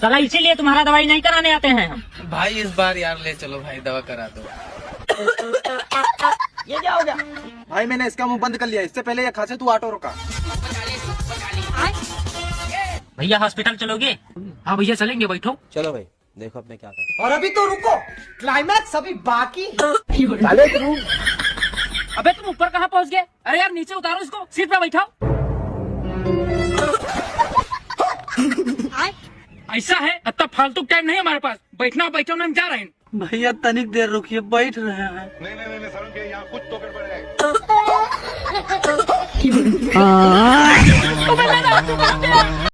चला इसीलिए तुम्हारा दवाई नहीं कराने आते हैं हम। भाई इस बार यार ले चलो भाई, दवा करा दो। ये क्या हो गया? भाई मैंने इसका मुंह बंद कर लिया, इससे पहले ये खांसे तू ऑटो रुका। भैया हॉस्पिटल चलोगे? हाँ भैया चलेंगे, बैठो। चलो भाई, देखो अब मैं क्या करता और अभी तो रुको, क्लाइमैक्स अभी बाकी। अबे तुम ऊपर कहाँ पहुँच गए? अरे यार नीचे उतारो इसको, सीट पे बैठाओ। ऐसा है? इतना फालतू टाइम नहीं हमारे पास, बैठना बैठो ना, हम जा रहे हैं। भैया तनिक देर रुकिए, बैठ रहे हैं। नहीं सारुण के यहाँ कुछ तो गड़बड़ है।